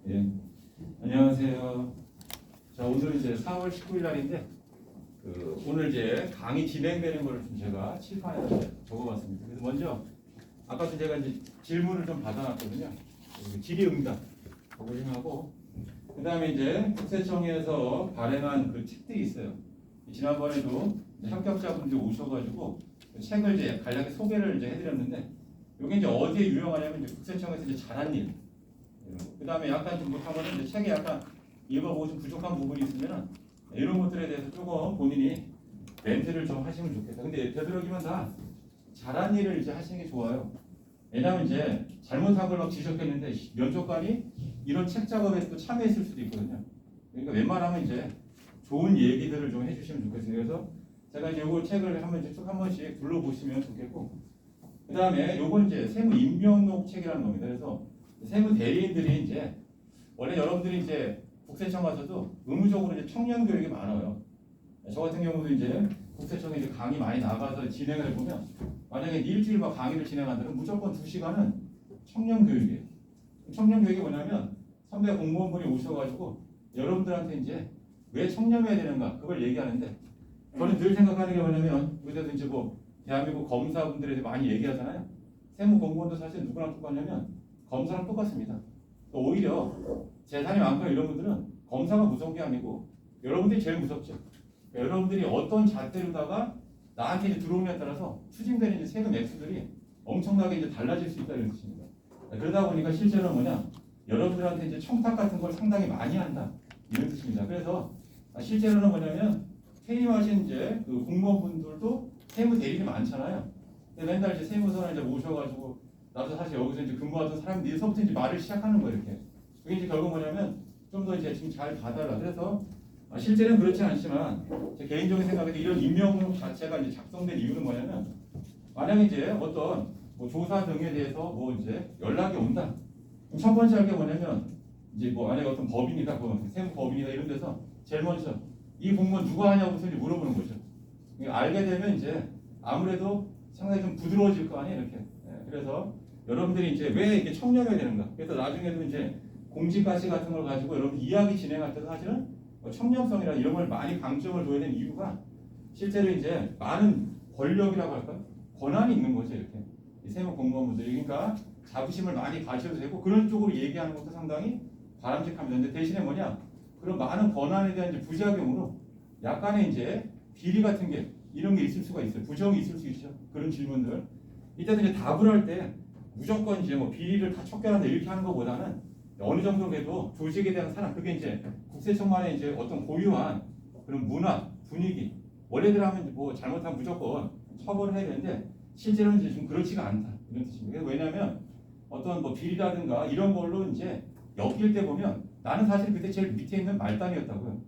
예, 안녕하세요. 자, 오늘 이제 4월 19일 날인데 오늘 이제 강의 진행되는 거를 좀 제가 칠판에 적어봤습니다. 그래서 먼저 아까도 제가 이제 질문을 좀 받아놨거든요. 질의응답 보고하고 그다음에 이제 국세청에서 발행한 그 책들이 있어요. 지난번에도 합격자분들이 오셔가지고 책을 이제 간략히 소개를 이제 해드렸는데 이게 이제 어디에 유용하냐면 이제 국세청에서 이제 잘한 일. 그다음에 약간 좀 못한 거는 이제 책에 약간 읽어보고 좀 부족한 부분이 있으면 이런 것들에 대해서 조금 본인이 멘트를 좀 하시면 좋겠다. 근데 되도록이면 다 잘한 일을 이제 하시는 게 좋아요. 왜냐하면 이제 잘못한 걸 막 지적했는데 면접관이 이런 책 작업에 또 참여했을 수도 있거든요. 그러니까 웬만하면 이제 좋은 얘기들을 좀 해주시면 좋겠어요. 그래서 제가 이제 요거 책을 한번 쭉 한 번씩 둘러보시면 좋겠고, 그 다음에 요건 이제 세무 임명록 책이라는 겁니다. 그래서 세무 대리인들이 이제 원래 여러분들이 이제 국세청 가서도 의무적으로 이제 청년 교육이 많아요. 저 같은 경우도 이제 국세청에 이제 강의 많이 나가서 진행을 해보면 만약에 일주일 막 강의를 진행한다면 무조건 2시간은 청년 교육이에요. 청년 교육이 뭐냐면 선배 공무원분이 오셔가지고 여러분들한테 이제 왜 청렴해야 되는가 그걸 얘기하는데 저는 늘 생각하는 게 뭐냐면 그래도 이제 뭐 대한민국 검사분들에 대해 많이 얘기하잖아요. 세무 공무원도 사실 누구랑 똑같냐면 검사랑 똑같습니다. 오히려 재산이 많거나 이런 분들은 검사가 무서운 게 아니고 여러분들이 제일 무섭죠. 그러니까 여러분들이 어떤 잣대로다가 나한테 이제 들어오냐에 따라서 추징되는 이제 세금 액수들이 엄청나게 이제 달라질 수 있다는 뜻입니다. 그러다 보니까 실제로는 뭐냐 여러분들한테 이제 청탁 같은 걸 상당히 많이 한다 이런 뜻입니다. 그래서 실제로는 뭐냐면 퇴임하신 이제 그 공무원분들도 세무 대리인이 많잖아요. 근데 맨날 이제 세무서를 이제 모셔가지고 나도 사실 여기서 이제 근무하던 사람들이서부터 이제 말을 시작하는 거예요 이렇게. 그게 이제 결국 뭐냐면 좀 더 이제 지금 잘 봐달라. 그래서 실제는 그렇지 않지만 제 개인적인 생각에도 이런 임명록 자체가 이제 작성된 이유는 뭐냐면 만약에 이제 어떤 뭐 조사 등에 대해서 뭐 이제 연락이 온다. 첫 번째 할 게 뭐냐면 이제 뭐 만약에 어떤 법인이다, 세무 법인이다 이런 데서 제일 먼저 이 공무원 누가 하냐고서 이제 물어보는 거죠. 알게 되면 이제 아무래도 상당히 좀 부드러워질 거 아니에요 이렇게. 그래서 여러분들이 이제 왜 이게 청렴해야 되는가? 그래서 나중에도 이제 공직가치 같은 걸 가지고 여러분 이야기 진행할 때도 사실은 청렴성이나 이런 걸 많이 강점을 둬야 되는 이유가 실제로 이제 많은 권력이라고 할까? 권한이 있는 거죠 이렇게. 세무 공무원분들이 그러니까 자부심을 많이 가셔도 되고 그런 쪽으로 얘기하는 것도 상당히 바람직합니다. 근데 대신에 뭐냐? 그런 많은 권한에 대한 이제 부작용으로 약간의 이제 비리 같은 게 이런 게 있을 수가 있어요. 부정이 있을 수 있죠. 그런 질문들. 이때도 이제 답을 할 때 무조건 이제 뭐 비리를 다 척결한다 이렇게 하는 것보다는 어느 정도 그래도 조직에 대한 사랑 그게 이제 국세청만의 이제 어떤 고유한 그런 문화 분위기 원래대로 하면 뭐 잘못하면 무조건 처벌을 해야 되는데 실제로는 이제 좀 그렇지가 않다 이런 뜻입니다. 왜냐하면 어떤 뭐 비리라든가 이런 걸로 이제 엮일 때 보면 나는 사실 그때 제일 밑에 있는 말단이었다고요.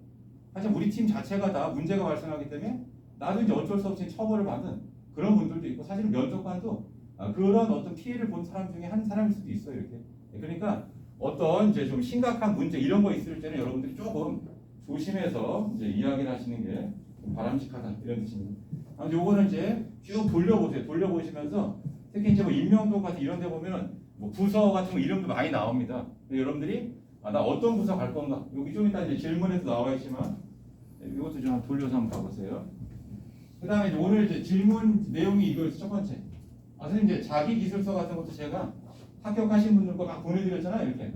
사실 우리 팀 자체가 다 문제가 발생하기 때문에 나도 이제 어쩔 수 없이 처벌을 받은 그런 분들도 있고 사실 면접관도 그런 어떤 피해를 본 사람 중에 한 사람일 수도 있어요 이렇게. 그러니까 어떤 이제 좀 심각한 문제 이런 거 있을 때는 여러분들이 조금 조심해서 이제 이야기를 하시는 게 바람직하다 이런 뜻입니다. 아무튼 요거는 이제 쭉 돌려보세요. 돌려보시면서 특히 이제 뭐 임명록 같은 이런 데 보면은 뭐 부서 같은 거 이름도 많이 나옵니다. 여러분들이 나 어떤 부서 갈 건가? 여기 좀 이따 이제 질문에도 나와 있지만 이것도 좀 돌려서 한번 봐보세요. 그다음에 이제 오늘 이제 질문 내용이 이거였어요. 첫 번째. 선생님 이제 자기 기술서 같은 것도 제가 합격하신 분들 거 막 보내드렸잖아요. 이렇게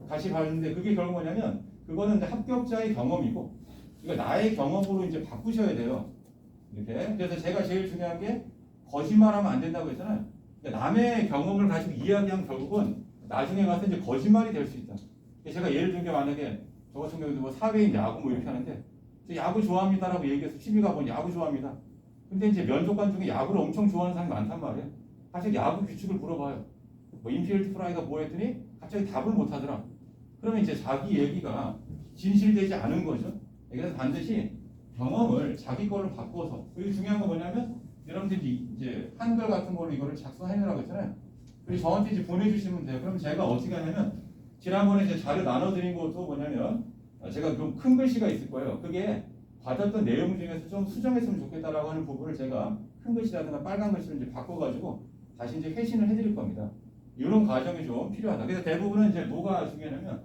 같이 봤는데 그게 결국 뭐냐면 그거는 이제 합격자의 경험이고 이거 나의 경험으로 이제 바꾸셔야 돼요. 이렇게. 그래서 제가 제일 중요한 게 거짓말하면 안 된다고 했잖아요. 그러니까 남의 경험을 가지고 이야기하면 결국은 나중에 가서 이제 거짓말이 될 수 있다. 제가 예를 든 게 만약에 저 같은 경우도 뭐 사회인 야구 뭐 이렇게 하는데 저 야구 좋아합니다라고 얘기해서 TV가 보니 야구 좋아합니다. 근데 이제 면접관 중에 야구를 엄청 좋아하는 사람이 많단 말이에요. 사실 야구 규칙을 물어봐요. 뭐 인필드 프라이가 뭐 했더니 갑자기 답을 못 하더라. 그러면 이제 자기 얘기가 진실되지 않은 거죠. 그래서 반드시 경험을 자기 걸로 바꿔서 그리고 중요한 건 뭐냐면 여러분들이 이제 한글 같은 걸로 이거를 작성해내라고 했잖아요. 그리고 저한테 이제 보내주시면 돼요. 그럼 제가 어떻게 하냐면 지난번에 이제 자료 나눠드린 것도 뭐냐면 제가 좀 큰 글씨가 있을 거예요. 그게 받았던 내용 중에서 좀 수정했으면 좋겠다라고 하는 부분을 제가 큰 글씨라든가 빨간 글씨로 이제 바꿔가지고 다시 이제 회신을 해드릴 겁니다. 이런 과정이 좀 필요하다. 그래서 대부분은 이제 뭐가 중요하냐면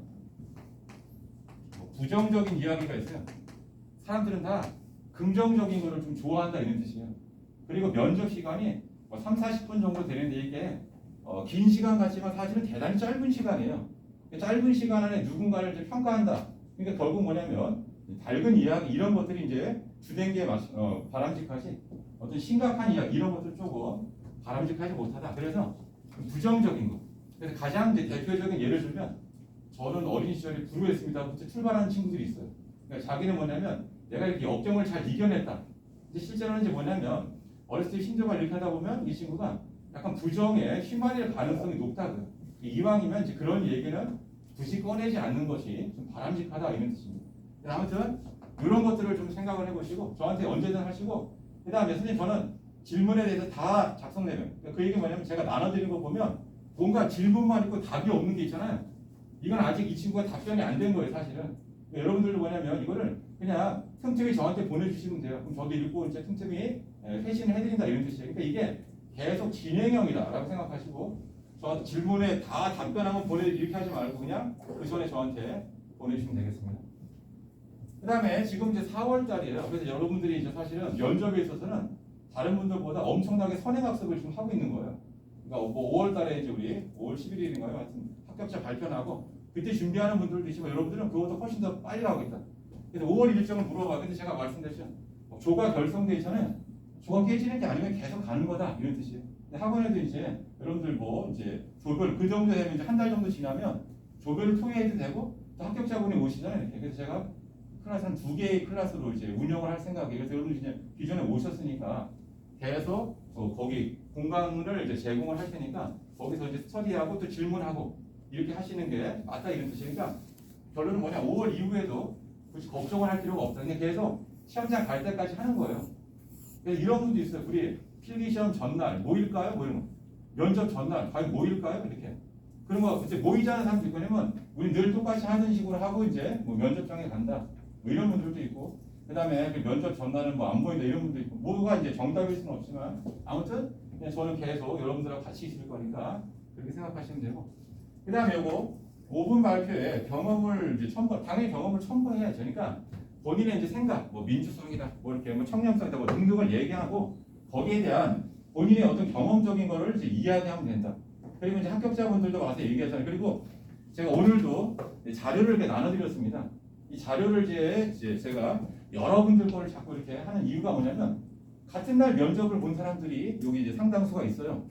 부정적인 이야기가 있어요. 사람들은 다 긍정적인 거를 좀 좋아한다 이런 뜻이에요. 그리고 면접 시간이 3, 40분 정도 되는데 이게 긴 시간 같지만 사실은 대단히 짧은 시간이에요. 짧은 시간 안에 누군가를 이제 평가한다. 그러니까 결국 뭐냐면 밝은 이야기 이런 것들이 이제 주된 게 바람직하지 어떤 심각한 이야기 이런 것들 조금 바람직하지 못하다. 그래서 부정적인 거. 그래서 가장 이제 대표적인 예를 들면 저는 어린 시절에 불우했습니다부터 출발하는 친구들이 있어요. 그러니까 자기는 뭐냐면 내가 이렇게 역경을 잘 이겨냈다. 이제 실제로는 이제 뭐냐면 어렸을 때 힘들고 이렇게 하다 보면 이 친구가 약간 부정에 휘말릴 가능성이 높다고요. 이왕이면 이제 그런 얘기는 굳이 꺼내지 않는 것이 좀 바람직하다 이런 뜻입니다. 아무튼 이런 것들을 좀 생각을 해보시고 저한테 언제든 하시고 그 다음에 선생님 저는 질문에 대해서 다 작성 내면 그 얘기 뭐냐면 제가 나눠드린 거 보면 뭔가 질문만 있고 답이 없는 게 있잖아요. 이건 아직 이 친구가 답변이 안 된 거예요 사실은. 여러분들도 뭐냐면 이거를 그냥 틈틈이 저한테 보내주시면 돼요. 그럼 저도 읽고 이제 틈틈이 회신을 해드린다 이런 뜻이에요. 그러니까 이게 계속 진행형이다라고 생각하시고 저한테 질문에 다 답변하면 이렇게 하지 말고 그냥 그 전에 저한테 보내주시면 되겠습니다. 그 다음에 지금 이제 4월달이에요. 그래서 여러분들이 이제 사실은 면접에 있어서는 다른 분들보다 엄청나게 선행학습을 지금 하고 있는 거예요. 그러니까 뭐 5월달에 이제 우리 5월 11일인가요? 하여튼 합격자 발표나고 그때 준비하는 분들도 있지만 여러분들은 그것보다 훨씬 더 빨리 하겠다. 그래서 5월 일정을 물어봐. 근데 제가 말씀드렸죠. 조가 결성돼 있잖아요. 조가 깨지는 게 아니면 계속 가는 거다 이런 뜻이에요. 근데 학원에도 이제 여러분들 뭐 이제 조별 그 정도 되면 이제 한 달 정도 지나면 조별을 통해도 되고 또 합격자분이 오시잖아요. 이렇게. 그래서 제가 클래스 한 2개의 클래스로 이제 운영을 할 생각이에요. 그래서 여러분들 이제 기존에 오셨으니까 계속 거기 공간을 이제 제공을 할 테니까 거기서 이제 스터디하고 또 질문하고 이렇게 하시는 게 맞다 이런 뜻이니까 결론은 뭐냐 5월 이후에도 굳이 걱정을 할 필요가 없다. 그냥 계속 시험장 갈 때까지 하는 거예요. 그래서 이런 분도 있어요. 우리 필기시험 전날 모일까요? 뭐 이런 거. 면접 전날 과연 모일까요? 이렇게. 그런 거 이제 모이자는 사람도 있고 왜냐면 우리 늘 똑같이 하는 식으로 하고 이제 뭐 면접장에 간다. 뭐 이런 분들도 있고 그다음에 그 면접 전날은 뭐 안 보인다 이런 분도 있고 뭐가 이제 정답일 수는 없지만 아무튼 그냥 저는 계속 여러분들하고 같이 있을 거니까 그렇게 생각하시면 되고 그다음에 요거 5분 발표에 경험을 이제 당연히 경험을 첨부해야죠. 그러니까 본인의 이제 생각, 뭐 민주성이다, 뭐 이렇게 뭐 청렴성이다, 뭐 등등을 얘기하고 거기에 대한 본인의 어떤 경험적인 거를 이제 이야기하면 된다. 그리고 이제 합격자분들도 와서 얘기하잖아요. 그리고 제가 오늘도 자료를 이렇게 나눠드렸습니다. 이 자료를 이제 제가 여러분들 거를 자꾸 이렇게 하는 이유가 뭐냐면 같은 날 면접을 본 사람들이 여기 이제 상당수가 있어요.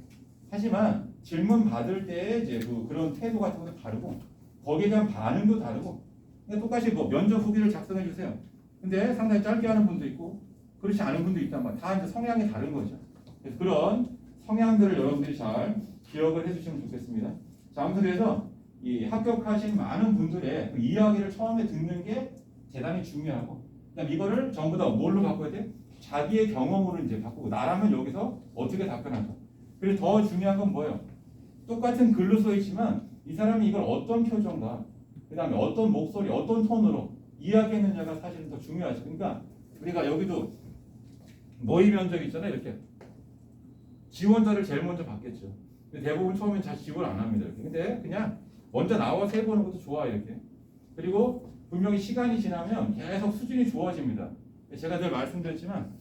하지만 질문 받을 때 이제 그런 태도 같은 것도 다르고 거기에 대한 반응도 다르고 똑같이 뭐 면접 후기를 작성해 주세요. 근데 상당히 짧게 하는 분도 있고 그렇지 않은 분도 있단 말이에요. 다 이제 성향이 다른 거죠. 그래서 그런 성향들을 여러분들이 잘 기억을 해주시면 좋겠습니다. 자, 아무튼 그래서 이 합격하신 많은 분들의 그 이야기를 처음에 듣는 게 대단히 중요하고 그다음 이거를 전부 다 뭘로 바꿔야 돼? 자기의 경험으로 이제 바꾸고 나라면 여기서 어떻게 답변할까? 그리고 더 중요한 건 뭐예요? 똑같은 글로 써 있지만 이 사람이 이걸 어떤 표정과 그 다음에 어떤 목소리, 어떤 톤으로 이야기했느냐가 사실은 더 중요하죠. 그러니까 우리가 여기도 모의 면접 있잖아요. 이렇게 지원자를 제일 먼저 받겠죠. 근데 대부분 처음엔 잘 지원 안 합니다. 이렇게. 근데 그냥 먼저 나와서 해보는 것도 좋아요. 이렇게. 그리고 분명히 시간이 지나면 계속 수준이 좋아집니다. 제가 늘 말씀드렸지만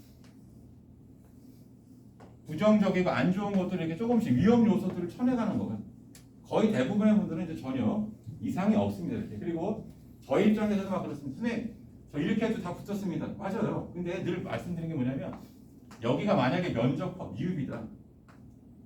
부정적이고 안 좋은 것들을 이렇게 조금씩 위험 요소들을 쳐내가는 거예요. 거의 대부분의 분들은 이제 전혀 이상이 없습니다. 이렇게. 그리고 저희 입장에서도 막 그렇습니다. 선생님, 저 이렇게 해도 다 붙었습니다. 맞아요. 근데 늘 말씀드리는 게 뭐냐면 여기가 만약에 면접과 미흡이다.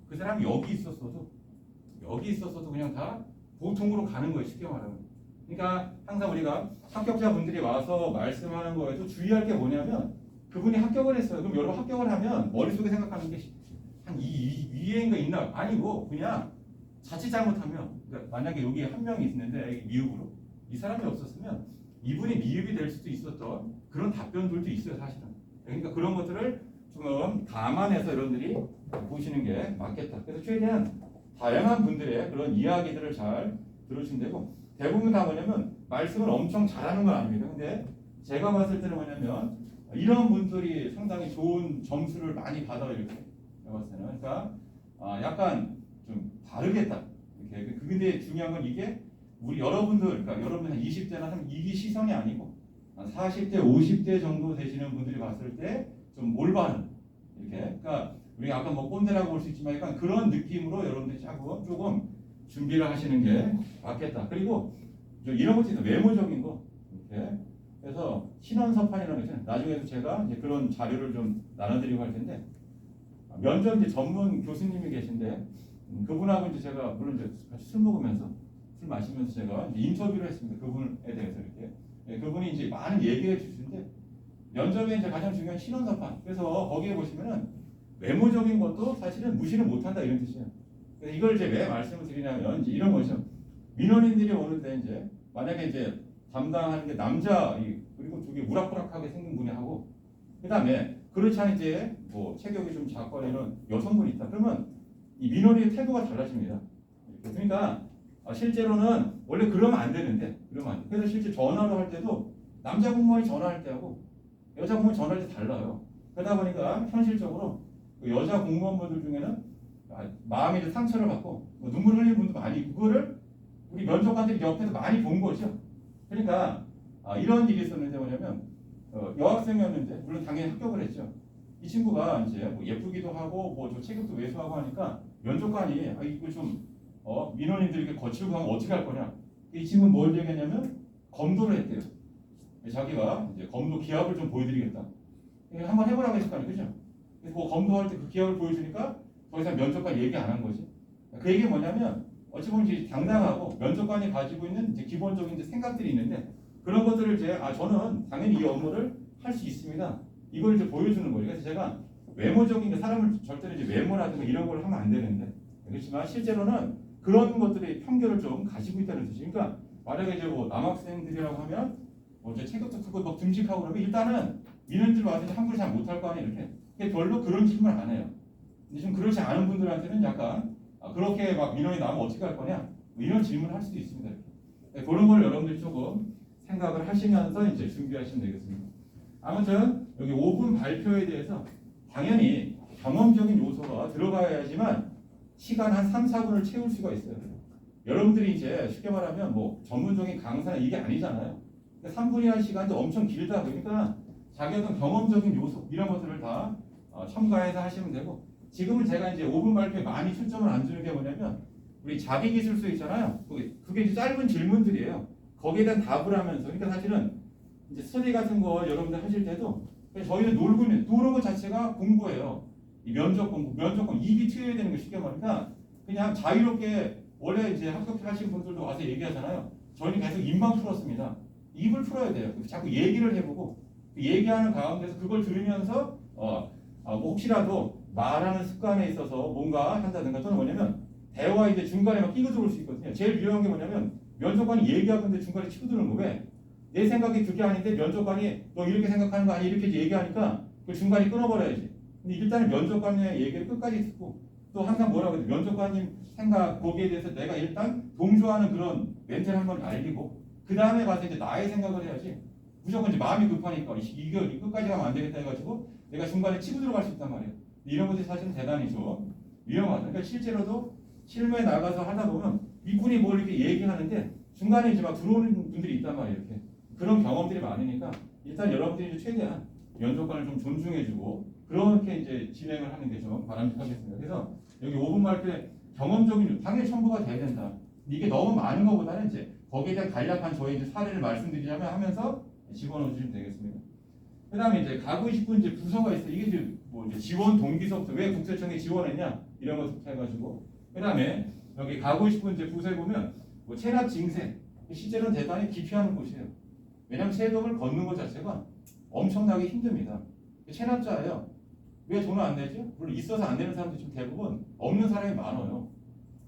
그 사람이 여기 있었어도 그냥 다 보통으로 가는 거예요. 쉽게 말하면. 그러니까 항상 우리가 합격자분들이 와서 말씀하는 거에도 주의할 게 뭐냐면 그분이 합격을 했어요. 그럼 여러분 합격을 하면 머릿속에 생각하는 게 한 이 위에인가 있나? 아니고 그냥 자칫 잘못하면 그러니까 만약에 여기 한 명이 있는데 미흡으로 이 사람이 없었으면 이분이 미흡이 될 수도 있었던 그런 답변들도 있어요. 사실은. 그러니까 그런 것들을 좀 감안해서 여러분들이 보시는 게 맞겠다. 그래서 최대한 다양한 분들의 그런 이야기들을 잘 들으시면 되고 대부분 다 뭐냐면 말씀을 엄청 잘하는 건 아닙니다. 근데 제가 봤을 때는 뭐냐면 이런 분들이 상당히 좋은 점수를 많이 받아요. 이렇게 제가 봤을 때는. 그러니까 약간 좀 다르겠다. 이렇게. 근데 중요한 건 이게 우리 여러분들, 그러니까 여러분 한 20대나 이게 시선이 아니고 한 40대, 50대 정도 되시는 분들이 봤을 때 좀 올바른 이렇게. 그러니까 우리가 아까 뭐 꼰대라고 볼 수 있지만 약간 그런 느낌으로 여러분들이 조금 준비를 하시는 게 맞겠다. 그리고 이런 것도 있어요. 외모적인 거. 이렇게. 그래서 신원서판이라는 거 있잖아요. 나중에도 제가 이제 그런 자료를 좀 나눠드리고 할 텐데 면접 이제 전문 교수님이 계신데 그분하고 이제 제가 물론 이제 같이 술 먹으면서 술 마시면서 제가 이제 인터뷰를 했습니다. 그분에 대해서 이렇게. 그분이 이제 많은 얘기해 주시는데 면접에 이제 가장 중요한 신원서판. 그래서 거기에 보시면은 외모적인 것도 사실은 무시를 못한다 이런 뜻이에요. 그래서 이걸 이제 왜 말씀을 드리냐면 이제 이런 거죠. 민원인들이 오는데 이제 만약에 이제 담당하는 게 남자 그리고 되게 우락부락하게 생긴 분이 하고 그다음에 그렇지 않은 이제 뭐 체격이 좀 작거나 이런 여성분이 있다. 그러면 이 민원인의 태도가 달라집니다. 그러니까 실제로는 원래 그러면 안 되는데 그러면 안 돼. 그래서 실제 전화로 할 때도 남자 공무원이 전화할 때하고 여자 공무원이 전화할 때 달라요. 그러다 보니까 현실적으로 그 여자 공무원분들 중에는 마음에 이제 상처를 받고 뭐 눈물 흘리는 분도 많이 있고 그거를 우리 면접관들이 옆에서 많이 본 거죠. 그러니까 이런 일이 있었는데 뭐냐면 여학생이었는데 물론 당연히 합격을 했죠. 이 친구가 이제 뭐 예쁘기도 하고 뭐 좀 체격도 왜소하고 하니까 면접관이 이거 좀 민원인들에게 거칠고 하면 어떻게 할 거냐. 이 친구는 뭘 얘기했냐면 검도를 했대요. 자기가 이제 검도 기합을 좀 보여드리겠다. 한번 해보라고 했을 거 아니에요, 그죠? 그래서 뭐 검도할 때 그 기합을 보여주니까 더 이상 면접관 얘기 안 한 거지. 그 얘기 뭐냐면 어찌 보면 이제 당당하고 면접관이 가지고 있는 이제 기본적인 이제 생각들이 있는데 그런 것들을 이제 저는 당연히 이 업무를 할 수 있습니다. 이걸 이제 보여주는 거예요. 그래서 제가 외모적인 게 사람을 절대로 이제 외모라든가 이런 걸 하면 안 되는데 그렇지만 실제로는 그런 것들의 편견을 좀 가지고 있다는 뜻이. 그러니까 만약에 이제 뭐 남학생들이라고 하면 뭐 이제 체격도 크고 막 듬직하고 그러면 일단은 민원인들 와서 한글 잘 못할 거 아니에요. 이렇게 별로 그런 질문 안 해요. 근데 좀 그렇지 않은 분들한테는 약간 그렇게 막 민원이 나오면 어떻게 할 거냐 뭐 이런 질문을 할 수도 있습니다. 이렇게. 그런 걸 여러분들이 조금 생각을 하시면서 이제 준비하시면 되겠습니다. 아무튼 여기 5분 발표에 대해서 당연히 경험적인 요소가 들어가야지만 시간 한 3, 4분을 채울 수가 있어요. 여러분들이 이제 쉽게 말하면 뭐 전문적인 강사나 이게 아니잖아요. 3분이라는 시간도 엄청 길다 보니까 자기 어떤 경험적인 요소 이런 것들을 다 첨가해서 하시면 되고 지금은 제가 이제 5분 발표에 많이 초점을 안 주는 게 뭐냐면 우리 자기기술서 있잖아요. 그게 이제 짧은 질문들이에요. 거기에 대한 답을 하면서 그러니까 사실은 이제 스터디 같은 거 여러분들 하실 때도 저희는 노는 것 자체가 공부예요. 이 면접 공부, 입이 트여야 되는 거 쉽게 말하니까 그냥 자유롭게 원래 이제 합격하신 분들도 와서 얘기하잖아요. 저희는 계속 입만 풀었습니다. 입을 풀어야 돼요. 자꾸 얘기를 해보고 얘기하는 가운데서 그걸 들으면서 뭐 혹시라도 말하는 습관에 있어서 뭔가 한다든가 또는 뭐냐면 대화 이제 중간에 막 끼고 들어올 수 있거든요. 제일 위험한 게 뭐냐면 면접관이 얘기하고 있는데 중간에 치고 드는 거 왜? 내 생각이 그게 아닌데 면접관이 너 이렇게 생각하는 거 아니 이렇게 얘기하니까 그 중간에 끊어버려야지. 근데 일단은 면접관의 얘기를 끝까지 듣고 또 항상 뭐라고 해요? 면접관님 생각 거기에 대해서 내가 일단 동조하는 그런 멘트를 한번 알리고 그 다음에 가서 이제 나의 생각을 해야지. 무조건 이제 마음이 급하니까 이거 끝까지 가면 안 되겠다 해가지고 내가 중간에 치고 들어갈 수 있단 말이에요. 이런 것들이 사실은 대단히 좀 위험하다. 그러니까 실제로도 실무에 나가서 하다 보면 이분이 뭘 이렇게 얘기하는데 중간에 이제 막 들어오는 분들이 있단 말이에요. 이렇게 그런 경험들이 많으니까 일단 여러분들이 이제 최대한 면접관을 좀 존중해주고 그렇게 이제 진행을 하는 게 좀 바람직하겠습니다. 그래서 여기 5분 발표에 경험적인 당연히 첨부가 돼야 된다. 이게 너무 많은 것보다는 이제 거기에 대한 간략한 저희 이제 사례를 말씀드리자면 하면서 집어넣어 주시면 되겠습니다. 그다음에 이제 가고 싶은 이제 부서가 있어요. 이게 이제 뭐 이제 지원 동기서부터 왜 국세청에 지원했냐 이런 것부터 해가지고 그다음에 여기 가고 싶은 이제 부서에 보면 뭐 체납 징세 실제로는 대단히 기피하는 곳이에요. 왜냐하면 세금을 걷는 것 자체가 엄청나게 힘듭니다. 체납자예요. 왜 돈을 안 내죠? 물론 있어서 안 내는 사람들이 좀 대부분 없는 사람이 많아요.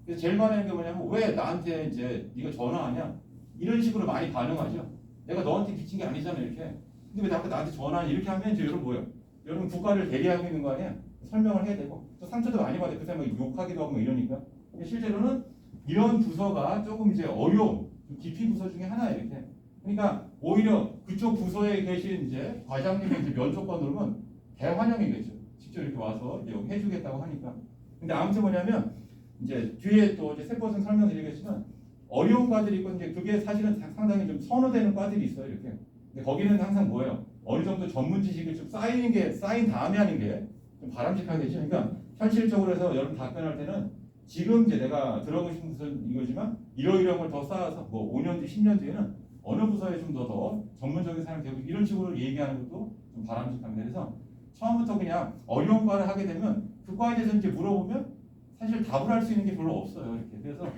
그래서 제일 많은 게 뭐냐면 왜 나한테 이제 네가 전화하냐 이런 식으로 많이 반응하죠. 내가 너한테 비친 게 아니잖아 이렇게. 근데 왜 자꾸 나한테 전화하냐 이렇게 하면 이제 여러분 뭐예요? 여러분 국가를 대리하고 있는 거 아니야? 설명을 해야 되고 또 상처도 많이 받아요. 그 사람이 욕하기도 하고 뭐 이러니까. 근데 실제로는 이런 부서가 조금 이제 어려움, 깊이 부서 중에 하나예요 이렇게. 그러니까 오히려 그쪽 부서에 계신 이제 과장님의 이제 면접관 들으면 대환영이겠죠. 직접 이렇게 와서 이제 여기 해주겠다고 하니까. 근데 아무튼 뭐냐면 이제 뒤에 또 이제 세포선 설명드리겠지만 어려운 과들이 있고 이제 그게 사실은 상당히 좀 선호되는 과들이 있어요. 이렇게. 근데 거기는 항상 뭐예요? 어느 정도 전문 지식이 좀 쌓인 다음에 하는 게 좀 바람직하겠죠. 그러니까 현실적으로 해서 여러분 답변할 때는 지금 이제 내가 들어가고 싶은 부서는 이거지만 이러이러한 걸 더 쌓아서 뭐 5년 뒤, 10년 뒤에는 어느 부서에 좀 더 전문적인 사람이 되고 이런 식으로 얘기하는 것도 좀 바람직합니다. 그래서 처음부터 그냥 어려운 과를 하게 되면 그 과에 대해서 이제 물어보면 사실 답을 할 수 있는 게 별로 없어요. 이렇게. 그래서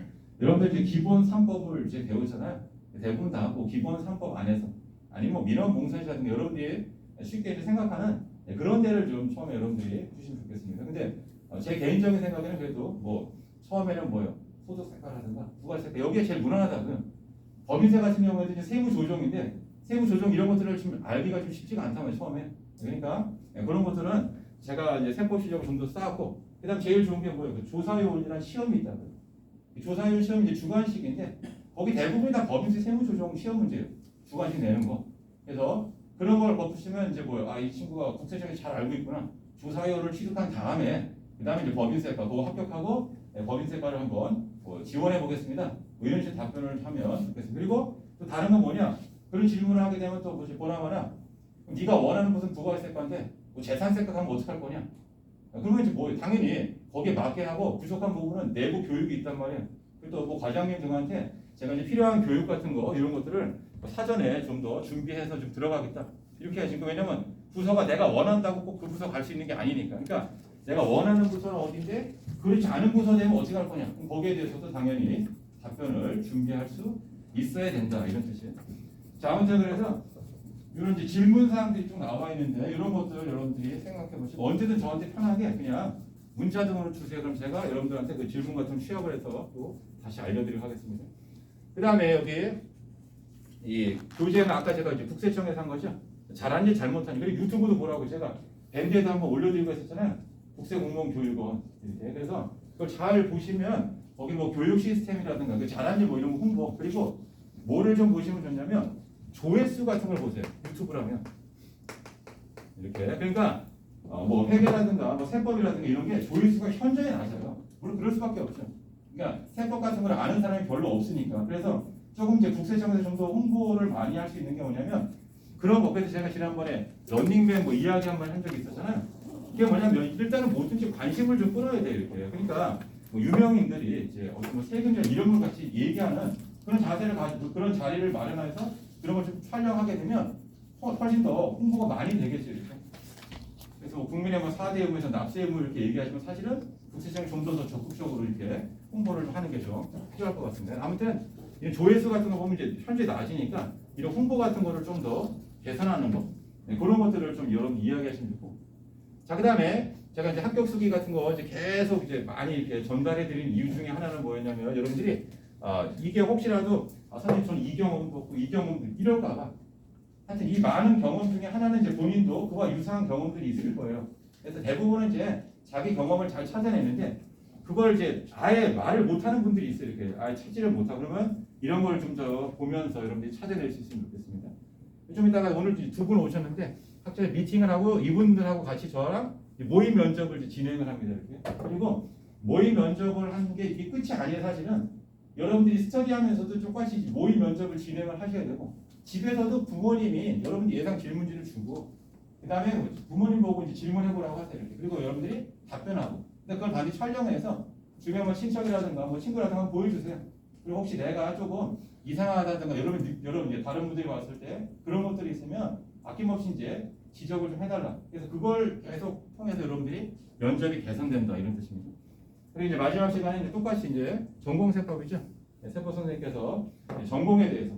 여러분들 이제 기본 3법을 이제 배우잖아요. 대부분 다 뭐 기본 3법 안에서 아니면 뭐 민원 봉사시라든가 여러분들이 쉽게 이제 생각하는 그런 데를 좀 처음에 여러분들이 해주시면 좋겠습니다. 근데 제 개인적인 생각에는 그래도 뭐 처음에는 뭐요? 소득 세과라든가 부가세 세과 여기에 제일 무난하다고요. 법인세 같은 경우에는 이제 세무 조정인데 세무 조정 이런 것들을 좀 알기가 좀 쉽지가 않다고요 처음에. 그러니까 그런 것들은 제가 이제 세법 실력을 좀 더 쌓았고 그다음 제일 좋은 게 뭐예요? 그 조사요원이라는 시험이 있다고요. 조사요원 시험이 이제 주관식인데 거기 대부분이 다 법인세 세무 조정 시험 문제예요. 주관식 내는 거. 그래서 그런 걸 거푸시면 이제 뭐예요? 아, 이 친구가 국세청에 잘 알고 있구나. 조사요를 취득한 다음에 그다음에 이제 법인세과 그거 합격하고 법인세과를 한번 뭐 지원해 보겠습니다. 뭐 이런 식의 답변을 하면 좋겠습니다. 그리고 또 다른 건 뭐냐? 그런 질문을 하게 되면 또 뭐지 보나마나 네가 원하는 것은 부가세과인데 뭐 재산세과 가면 어떡할 거냐? 그러면 이제 뭐 당연히 거기에 맞게 하고 부족한 부분은 내부 교육이 있단 말이에요. 그리고 또 뭐 과장님 등한테 제가 이제 필요한 교육 같은 거 이런 것들을 사전에 좀 더 준비해서 좀 들어가겠다. 이렇게 하시고 왜냐면 부서가 내가 원한다고 꼭 그 부서 갈 수 있는 게 아니니까. 그러니까 내가 원하는 부서는 어딘데 그렇지 않은 부서 되면 어떻게 할 거냐. 그럼 거기에 대해서도 당연히 답변을 준비할 수 있어야 된다. 이런 뜻이에요. 자, 아무튼 그래서 이런 이제 질문 사항들이 좀 나와 있는데 이런 것들 여러분들이 생각해 보시고 언제든 저한테 편하게 그냥 문자 등으로 주세요. 그럼 제가 여러분들한테 그 질문 같은 취합을 해서 또 다시 알려드리도록 하겠습니다. 그 다음에 여기 이 교재는 아까 제가 이제 국세청에서 한 거죠. 잘한지 잘못한지 그리고 유튜브도 보라고 제가 밴드에도 한번 올려드리고 했었잖아요. 국세공무원 교육원 이렇게. 그래서 그걸 잘 보시면 거기 뭐 교육 시스템이라든가 그 잘한지 뭐 이런 거 홍보 그리고 뭐를 좀 보시면 좋냐면 조회수 같은 걸 보세요. 유튜브라면 이렇게. 그러니까 뭐 회계라든가 뭐 세법이라든가 이런 게 조회수가 현저히 낮아요. 물론 그럴 수밖에 없죠. 그러니까 세법 같은 걸 아는 사람이 별로 없으니까. 그래서 조금 이제 국세청에서 좀 더 홍보를 많이 할 수 있는 게 뭐냐면 그런 거. 그래서 제가 지난번에 런닝맨 뭐 이야기 한번 한 적이 있었잖아요. 이게 뭐냐면 일단은 뭐든지 관심을 좀 끌어야 돼요. 이렇게. 그러니까 뭐 유명인들이 이제 어떤 뭐 세금이나 이런 걸 같이 얘기하는 그런 자세를 가지고 그런 자리를 마련해서 그런 걸 좀 촬영하게 되면 훨씬 더 홍보가 많이 되겠죠. 이렇게. 그래서 뭐 국민의 뭐 4대 의무에서 납세 의무 이렇게 얘기하시면 사실은 국세청이 좀 더 적극적으로 이렇게 홍보를 하는 게 좀 필요할 것 같습니다. 아무튼 조회수 같은 거 보면 이제 현재 낮으니까 이런 홍보 같은 거를 좀 더 개선하는 거 그런 것들을 좀 여러분 이야기하시면 좋고. 자, 그다음에 제가 이제 합격 수기 같은 거 이제 계속 이제 많이 이렇게 전달해드린 이유 중에 하나는 뭐였냐면 여러분들이 이게 혹시라도 선생님 저는 이 경험도 없고 이 경험도 이럴까봐 하여튼 이 많은 경험 중에 하나는 이제 본인도 그와 유사한 경험들이 있을 거예요. 그래서 대부분은 이제 자기 경험을 잘 찾아내는데 그걸 이제 아예 말을 못하는 분들이 있어요. 이렇게 아예 찾지를 못하고 그러면 이런 걸 좀 더 보면서 여러분들이 찾아낼 수 있으면 좋겠습니다. 좀 이따가 오늘 두 분 오셨는데 각자 미팅을 하고 이분들하고 같이 저랑 모의 면접을 이제 진행을 합니다. 이렇게. 그리고 모의 면접을 하는 게 이게 끝이 아니에요. 사실은 여러분들이 스터디하면서도 조금씩 모의 면접을 진행을 하셔야 되고 집에서도 부모님이 여러분 예상 질문지를 주고 그 다음에 부모님 보고 이제 질문해보라고 하세요. 이렇게. 그리고 여러분들이 답변하고 근데 그걸 반드시 촬영해서 주변 뭐 친척이라든가 뭐 친구라든가 보여주세요. 그리고 혹시 내가 조금 이상하다든가 여러분 이제 다른 분들이 왔을 때 그런 것들이 있으면 아낌없이 이제 지적을 좀 해달라. 그래서 그걸 계속 통해서 여러분들이 면접이 개선된다 이런 뜻입니다. 그리고 이제 마지막 시간에 이제 똑같이 이제 전공세법이죠. 세법 선생님께서 전공에 대해서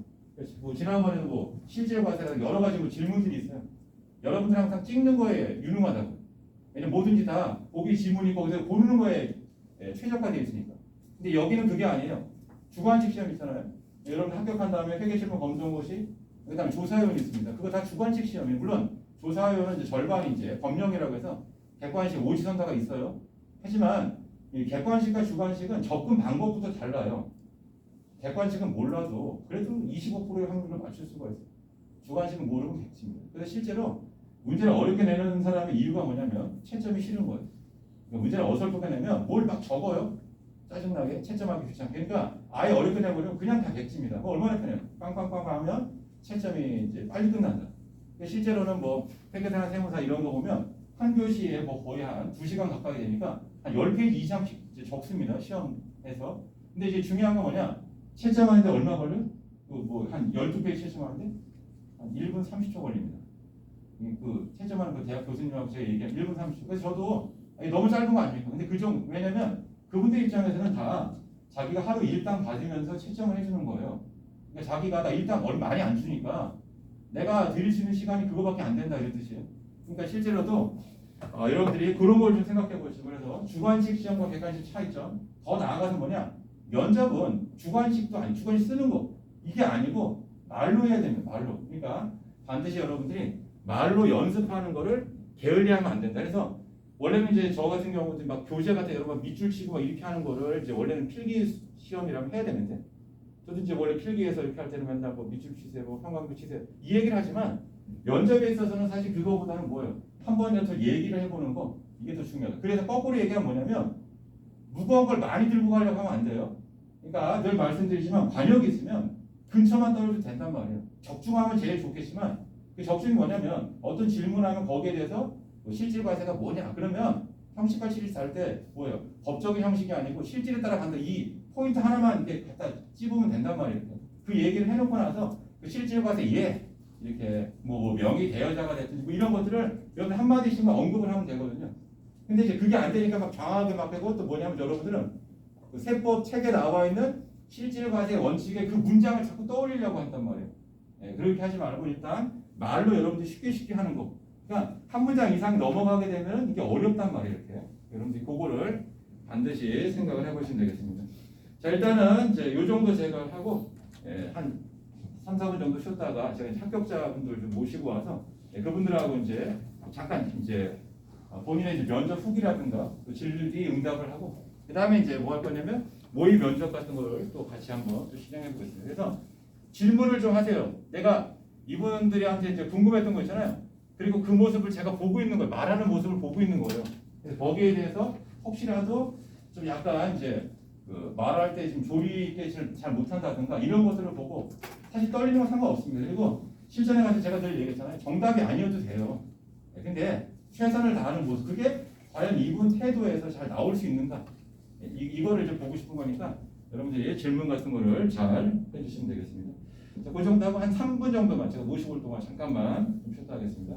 뭐 지난번에도 뭐 실질과세라든가 여러 가지 뭐 질문들이 있어요. 여러분들 항상 찍는 거에 유능하다고. 왜냐면 뭐든지 다 보기 지문이 거기서 고르는 거에 최적화되어 있으니까. 근데 여기는 그게 아니에요. 주관식 시험 있잖아요. 여러분 합격한 다음에 회계실무 검정고시, 그다음에 조사위원이 있습니다. 그거 다 주관식 시험이에요. 물론 조사위원은 이제 절반이 이제 법령이라고 해서 객관식 오지선다가 있어요. 하지만 이 객관식과 주관식은 접근 방법부터 달라요. 객관식은 몰라도 그래도 25%의 확률로 맞출 수가 있어요. 주관식은 모르면 100입니다. 그래서 실제로 문제를 어렵게 내는 사람의 이유가 뭐냐면 채점이 싫은 거예요. 그러니까 문제를 어설프게 내면 뭘 막 적어요. 짜증나게 채점하기 귀찮게. 그러니까 아예 어렵게 내버리면 그냥 다 100입니다. 뭐 얼마나 편해요. 빵빵빵 하면 채점이 이제 빨리 끝난다. 그러니까 실제로는 뭐 회계사나 세무사 이런 거 보면 한 교시에 뭐 거의 한 2시간 가까이 되니까 한 10페이지 이상씩 이제 적습니다. 시험에서. 근데 이제 중요한 건 뭐냐? 채점하는데 얼마 걸려요? 한 12페이지 채점하는데 한 1분 30초 걸립니다. 그 채점하는 그 대학 교수님하고 제가 얘기한 1분 30초. 그래서 저도 너무 짧은 거 아닙니까? 근데 왜냐면 그분들 입장에서는 다 자기가 하루 일당 받으면서 채점을 해주는 거예요. 그러니까 자기가 나 일당 얼마 많이 안 주니까 내가 드릴 수 있는 시간이 그거밖에 안 된다 이런 뜻이에요. 그러니까 실제로도 여러분들이 그런 걸 좀 생각해 보시고 그래서 주관식 시험과 객관식 차이점 더 나아가서 뭐냐 면접은 주관식도 아니 주관식 쓰는 거 이게 아니고 말로 해야 됩니다. 말로. 그러니까 반드시 여러분들이 말로 연습하는 거를 게을리하면 안 된다. 그래서 원래는 이제 저 같은 경우도 막 교재 같은 여러분 밑줄 치고 막 이렇게 하는 거를 이제 원래는 필기 시험이라면 해야 되는데 저도 이제 원래 필기에서 이렇게 할 때는 맨날 뭐 밑줄 치세요, 뭐 형광등 치세요 이 얘기를 하지만 면접에 있어서는 사실 그거보다는 뭐예요? 한 번이라도 더 얘기를 해보는 거 이게 더 중요하다. 그래서 거꾸로 얘기하면 뭐냐면 무거운 걸 많이 들고 가려고 하면 안 돼요. 그러니까 늘 말씀드리지만 관역이 있으면 근처만 떨어도 된단 말이에요. 적중하면 제일 좋겠지만 그 적중이 뭐냐면 어떤 질문하면 거기에 대해서 실질 과세가 뭐냐 그러면 형식과 실질 할 때 뭐예요? 법적인 형식이 아니고 실질에 따라 간다. 이 포인트 하나만 이렇게 갖다 찝으면 된단 말이에요. 그 얘기를 해놓고 나서 그 실질 과세 이렇게 뭐 명의 대여자가 됐든지 뭐 이런 것들을 여러분 한 마디씩만 언급을 하면 되거든요. 근데 이제 그게 안 되니까 막 장하게 막 하고 또 뭐냐면 여러분들은 그 세법 책에 나와 있는 실질 과세 원칙의 그 문장을 자꾸 떠올리려고 한단 말이에요. 그렇게 하지 말고 일단 말로 여러분들 쉽게 하는 거. 그러니까 한 문장 이상 넘어가게 되면 이게 어렵단 말이에요. 이렇게 여러분들이 그거를 반드시 생각을 해보시면 되겠습니다. 자 일단은 이제 요 정도 제가 하고 한 3, 4분 정도 쉬었다가 제가 합격자분들 좀 모시고 와서 그분들하고 이제 잠깐 이제 본인의 이제 면접 후기라든가 또 질의 응답을 하고 그 다음에 이제 뭐 할 거냐면 모의 면접 같은 걸 또 같이 한번 또 진행해 보겠습니다. 그래서 질문을 좀 하세요. 내가 이분들한테 이제 궁금했던 거 있잖아요. 그리고 그 모습을 제가 보고 있는 거예요. 말하는 모습을 보고 있는 거예요. 그래서 거기에 대해서 혹시라도 좀 약간 이제 그 말할 때 좀 조리 있게 잘 못한다든가 이런 것들을 보고 사실 떨리는 건 상관없습니다. 그리고 실전에 가서 제가 늘 얘기했잖아요. 정답이 아니어도 돼요. 근데 최선을 다하는 모습 그게 과연 이분 태도에서 잘 나올 수 있는가 이거를 이제 보고 싶은 거니까 여러분들이 질문 같은 거를 잘 해주시면 되겠습니다. 자, 그 정도 하고 한 3분 정도만 제가 모시고 올 동안 잠깐만 좀 쉬었다 하겠습니다.